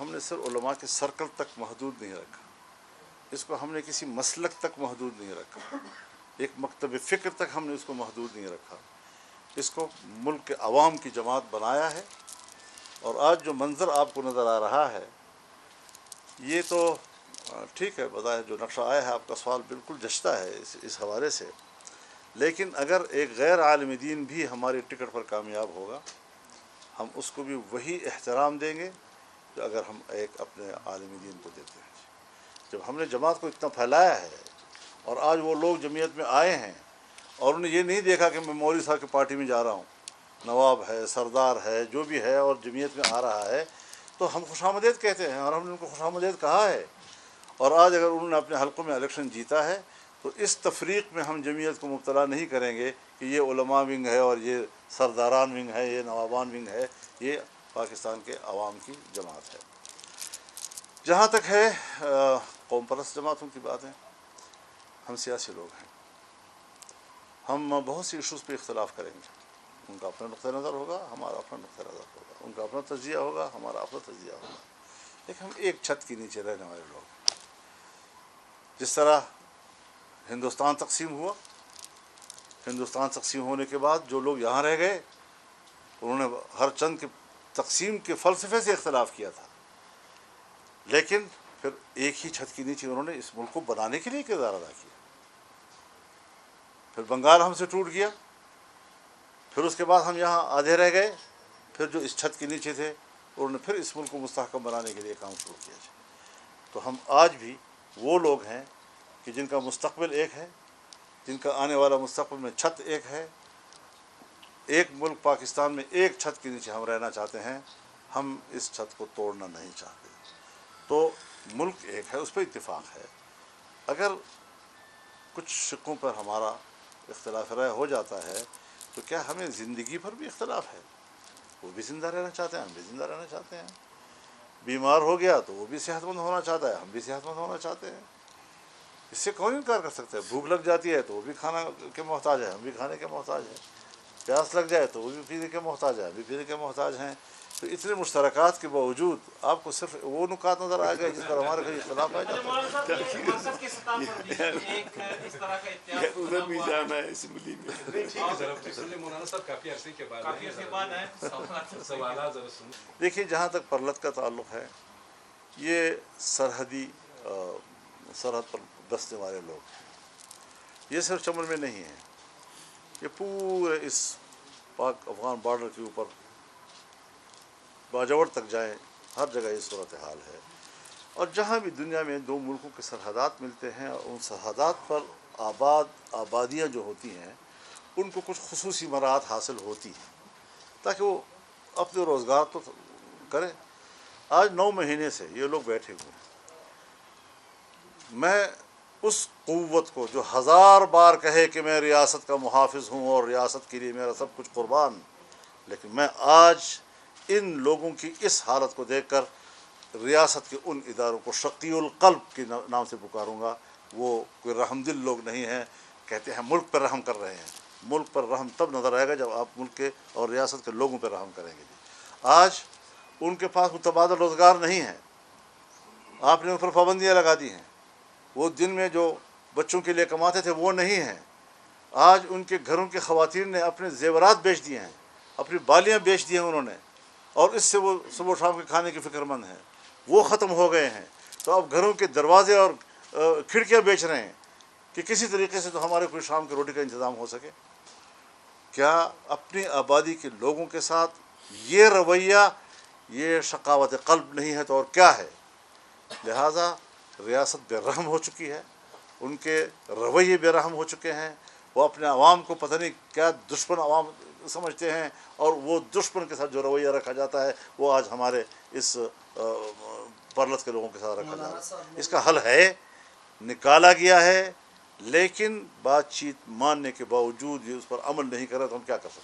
ہم نے صرف علماء کے سرکل تک محدود نہیں رکھا، اس کو ہم نے کسی مسلک تک محدود نہیں رکھا، ایک مکتب فکر تک ہم نے اس کو محدود نہیں رکھا، اس کو ملک کے عوام کی جماعت بنایا ہے۔ اور آج جو منظر آپ کو نظر آ رہا ہے یہ تو ٹھیک ہے، بظاہر جو نقشہ آیا ہے آپ کا سوال بالکل جچتا ہے اس حوالے سے، لیکن اگر ایک غیر عالم دین بھی ہماری ٹکٹ پر کامیاب ہوگا ہم اس کو بھی وہی احترام دیں گے جو اگر ہم ایک اپنے عالم دین کو دیتے ہیں۔ جب ہم نے جماعت کو اتنا پھیلایا ہے اور آج وہ لوگ جمعیت میں آئے ہیں اور انہیں یہ نہیں دیکھا کہ میں مولوی صاحب کی پارٹی میں جا رہا ہوں، نواب ہے، سردار ہے، جو بھی ہے اور جمعیت میں آ رہا ہے تو ہم خوش آمدید کہتے ہیں اور ہم نے ان کو خوش آمدید کہا ہے۔ اور آج اگر انہوں نے اپنے حلقوں میں الیکشن جیتا ہے تو اس تفریق میں ہم جمعیت کو مبتلا نہیں کریں گے کہ یہ علماء ونگ ہے اور یہ سرداران ونگ ہے، یہ نوابان ونگ ہے، یہ پاکستان کے عوام کی جماعت ہے۔ جہاں تک ہے قوم پرست جماعتوں کی بات ہے، ہم سیاسی لوگ ہیں، ہم بہت سی ایشوز پہ اختلاف کریں گے، ان کا اپنا نقطہ نظر ہوگا، ہمارا اپنا نقطہ نظر ہوگا، ان کا اپنا تجزیہ ہوگا، ہمارا اپنا تجزیہ ہوگا، لیکن ہم ایک چھت کے نیچے رہنے والے لوگ ہیں۔ جس طرح ہندوستان تقسیم ہوا، ہندوستان تقسیم ہونے کے بعد جو لوگ یہاں رہ گئے انہوں نے ہر چند کے تقسیم کے فلسفے سے اختلاف کیا تھا، لیکن پھر ایک ہی چھت کے نیچے انہوں نے اس ملک کو بنانے کے لیے کردار ادا کیا۔ پھر بنگال ہم سے ٹوٹ گیا، پھر اس کے بعد ہم یہاں آدھے رہ گئے، پھر جو اس چھت کے نیچے تھے انہوں نے پھر اس ملک کو مستحکم بنانے کے لیے کام شروع کیا۔ تو ہم آج بھی وہ لوگ ہیں کہ جن کا مستقبل ایک ہے، جن کا آنے والا مستقبل میں چھت ایک ہے، ایک ملک پاکستان میں ایک چھت کے نیچے ہم رہنا چاہتے ہیں، ہم اس چھت کو توڑنا نہیں چاہتے۔ تو ملک ایک ہے، اس پہ اتفاق ہے۔ اگر کچھ شقوں پر ہمارا اختلاف رائے ہو جاتا ہے تو کیا ہمیں زندگی پر بھی اختلاف ہے؟ وہ بھی زندہ رہنا چاہتے ہیں، ہم بھی زندہ رہنا چاہتے ہیں۔ بیمار ہو گیا تو وہ بھی صحت مند ہونا چاہتا ہے، ہم بھی صحت مند ہونا چاہتے ہیں۔ اس سے کون انکار کر سکتا ہے؟ بھوک لگ جاتی ہے تو وہ بھی کھانا کے محتاج ہے، ہم بھی کھانے کے محتاج ہیں۔ پیاس لگ جائے تو وہ بھی پینے کے محتاج ہے، ہم بھی پینے کے محتاج ہیں۔ تو اتنے مشترکات کے باوجود آپ کو صرف وہ نکات نظر آئے گا جس پر ہمارے کوئی اختلاف آئے جاتا ہے۔ ادھر بھی جانا ہے اسمبلی میں۔ مولانا صاحب کافی عرصے کے بعد سوالات دیکھیے، جہاں تک پرلت کا تعلق ہے یہ سرحدی سرحد پر بسنے والے لوگ ہیں، یہ صرف چمن میں نہیں ہیں، یہ پورے اس پاک افغان بارڈر کے اوپر باجوڑ تک جائیں، ہر جگہ یہ صورتحال ہے۔ اور جہاں بھی دنیا میں دو ملکوں کے سرحدات ملتے ہیں اور ان سرحدات پر آبادیاں جو ہوتی ہیں ان کو کچھ خصوصی مراحت حاصل ہوتی ہیں تاکہ وہ اپنے روزگار تو کریں۔ آج 9 مہینے سے یہ لوگ بیٹھے ہوئے ہیں، میں اس قوت کو جو 1000 بار کہے کہ میں ریاست کا محافظ ہوں اور ریاست کے لیے میرا سب کچھ قربان، لیکن میں آج ان لوگوں کی اس حالت کو دیکھ کر ریاست کے ان اداروں کو شقی القلب کے نام سے پکاروں گا۔ وہ کوئی رحم دل لوگ نہیں ہیں، کہتے ہیں ملک پر رحم کر رہے ہیں۔ ملک پر رحم تب نظر آئے گا جب آپ ملک کے اور ریاست کے لوگوں پر رحم کریں گے۔ آج ان کے پاس متبادل روزگار نہیں ہے، آپ نے ان پر پابندیاں لگا دی ہیں۔ وہ دن میں جو بچوں کے لیے کماتے تھے وہ نہیں ہیں۔ آج ان کے گھروں کی خواتین نے اپنے زیورات بیچ دیے ہیں، اپنی بالیاں بیچ دی ہیں انہوں نے، اور اس سے وہ صبح و شام کے کھانے کی فکر مند ہیں، وہ ختم ہو گئے ہیں۔ تو اب گھروں کے دروازے اور کھڑکیاں بیچ رہے ہیں کہ کسی طریقے سے تو ہمارے کوئی شام کی روٹی کا انتظام ہو سکے۔ کیا اپنی آبادی کے لوگوں کے ساتھ یہ رویہ، یہ شقاوت قلب نہیں ہے تو اور کیا ہے؟ لہٰذا ریاست بے رحم ہو چکی ہے، ان کے رویے بے رحم ہو چکے ہیں، وہ اپنے عوام کو پتہ نہیں کیا دشمن عوام سمجھتے ہیں، اور وہ دشمن کے ساتھ جو رویہ رکھا جاتا ہے وہ آج ہمارے اس پرلت کے لوگوں کے ساتھ رکھا جاتا ہے۔ اس کا حل ہے، نکالا گیا ہے، لیکن بات چیت ماننے کے باوجود یہ اس پر عمل نہیں کر رہا تو ہم کیا کر سکتے ہیں؟